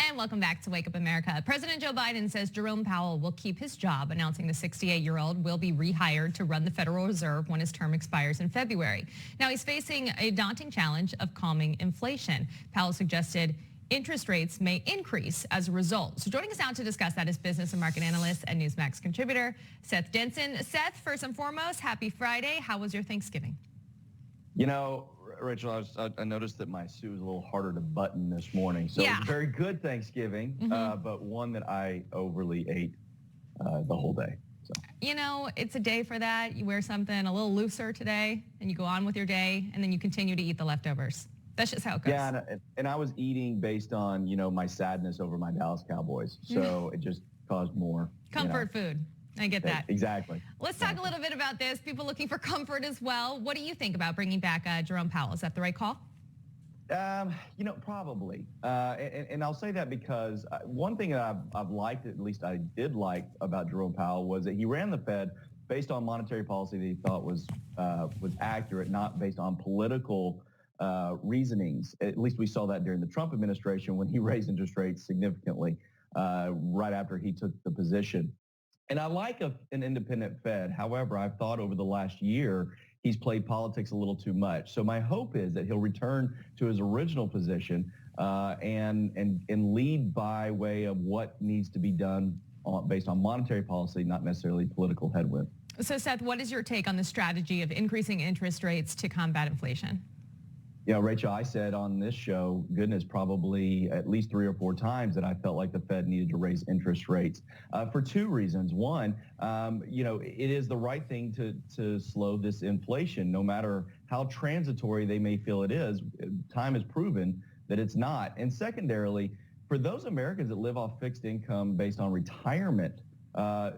And welcome back to Wake Up America. President Joe Biden says Jerome Powell will keep his job, announcing the 68-year-old will be rehired to run the Federal Reserve when his term expires in February. Now he's facing a daunting challenge of calming inflation. Powell suggested interest rates may increase as a result. So joining us now to discuss that is business and market analyst and Newsmax contributor Seth Denson. Seth, first and foremost, happy Friday. How was your Thanksgiving? You know, Rachel, I noticed that my suit was a little harder to button this morning. So Yeah. It was a very good Thanksgiving, but one that I overly ate the whole day. So. You know, it's a day for that. You wear something a little looser today and you go on with your day and then you continue to eat the leftovers. That's just how it goes. Yeah, and I was eating based on, my sadness over my Dallas Cowboys. So it just caused more. Comfort food. I get that. Exactly. Let's talk a little bit about this. People looking for comfort as well. What do you think about bringing back Jerome Powell? Is that the right call? Probably. And I'll say that because one thing that I've liked, at least I did like about Jerome Powell, was that he ran the Fed based on monetary policy that he thought was accurate, not based on political reasonings. At least we saw that during the Trump administration when he raised interest rates significantly right after he took the position. And I like an independent Fed. However, I've thought over the last year, he's played politics a little too much. So my hope is that he'll return to his original position and lead by way of what needs to be done based on monetary policy, not necessarily political headwind. So Seth, what is your take on the strategy of increasing interest rates to combat inflation? Rachel, I said on this show, goodness, probably at least 3 or 4 times that I felt like the Fed needed to raise interest rates for 2 reasons. One, it is the right thing to slow this inflation, no matter how transitory they may feel it is. Time has proven that it's not. And secondarily, for those Americans that live off fixed income based on retirement,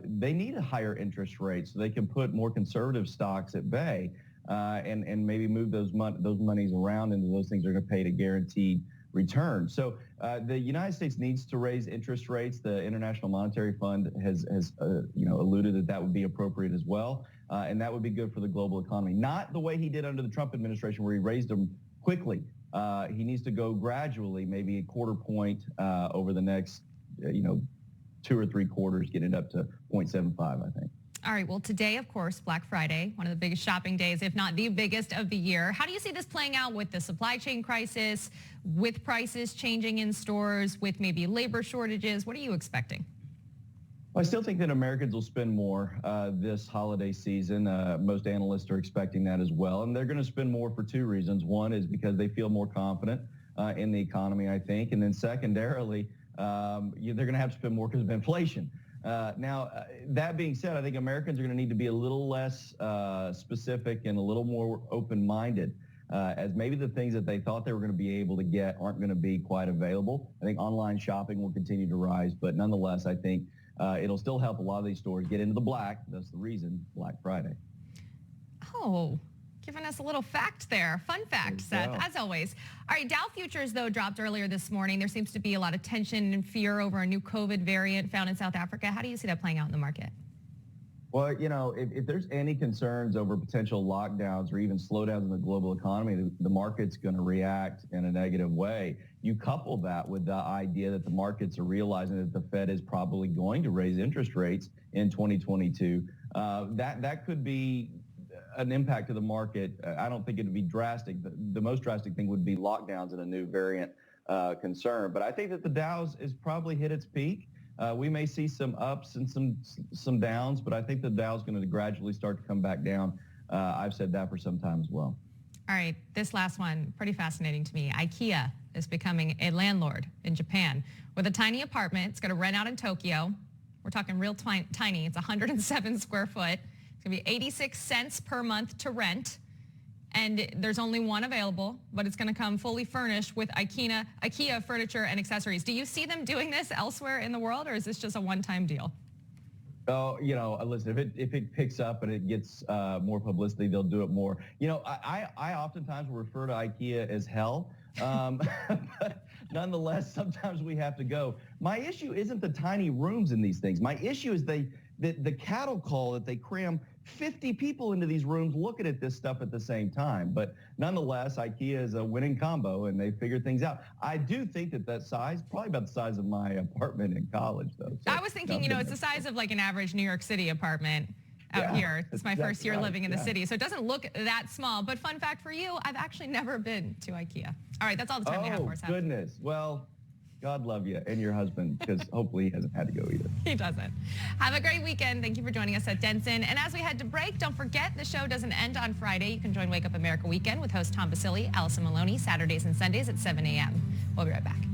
they need a higher interest rate so they can put more conservative stocks at bay. And maybe move those monies around into those things that are going to pay a guaranteed return. So the United States needs to raise interest rates. The International Monetary Fund has alluded that would be appropriate as well, and that would be good for the global economy. Not the way he did under the Trump administration, where he raised them quickly. He needs to go gradually, maybe a quarter point over the next 2 or 3 quarters, getting it up to 0.75, I think. All right, well, today, of course, Black Friday, one of the biggest shopping days, if not the biggest of the year. How do you see this playing out with the supply chain crisis, with prices changing in stores, with maybe labor shortages? What are you expecting? Well, I still think that Americans will spend more this holiday season. Most analysts are expecting that as well. And they're going to spend more for 2 reasons. One is because they feel more confident in the economy, I think. And then secondarily, they're going to have to spend more because of inflation. That being said, I think Americans are going to need to be a little less specific and a little more open-minded, as maybe the things that they thought they were going to be able to get aren't going to be quite available. I think online shopping will continue to rise, but nonetheless, I think it'll still help a lot of these stores get into the black. That's the reason, Black Friday. Oh, giving us a little fact there. Fun fact, Seth, as always. All right, Dow futures, though, dropped earlier this morning. There seems to be a lot of tension and fear over a new COVID variant found in South Africa. How do you see that playing out in the market? Well, if there's any concerns over potential lockdowns or even slowdowns in the global economy, the market's going to react in a negative way. You couple that with the idea that the markets are realizing that the Fed is probably going to raise interest rates in 2022. That could be an impact to the market. I don't think it would be drastic. The most drastic thing would be lockdowns and a new variant concern. But I think that the Dow's is probably hit its peak. We may see some ups and some downs, but I think the Dow's going to gradually start to come back down. I've said that for some time as well. All right, this last one, pretty fascinating to me. IKEA is becoming a landlord in Japan with a tiny apartment. It's going to rent out in Tokyo. We're talking real tiny. It's 107 square foot. It's going to be 86 cents per month to rent. And there's only one available, but it's going to come fully furnished with IKEA furniture and accessories. Do you see them doing this elsewhere in the world, or is this just a one-time deal? Oh, listen, if it picks up and it gets more publicity, they'll do it more. I oftentimes will refer to IKEA as hell, but nonetheless, sometimes we have to go. My issue isn't the tiny rooms in these things. My issue is the cattle call that they cram 50 people into these rooms looking at this stuff at the same time. But nonetheless, IKEA is a winning combo, and they figured things out. I do think that size, probably about the size of my apartment in college, though. So I was thinking, it's the size of like an average New York City apartment out here. It's my first year living in the city, so it doesn't look that small. But fun fact for you, I've actually never been to IKEA. All right, that's all the time we have for us. Oh, goodness. Well, God love you and your husband, because hopefully he hasn't had to go either. He doesn't. Have a great weekend. Thank you for joining us at Denson. And as we head to break, don't forget the show doesn't end on Friday. You can join Wake Up America Weekend with host Tom Basili, Allison Maloney, Saturdays and Sundays at 7 a.m. We'll be right back.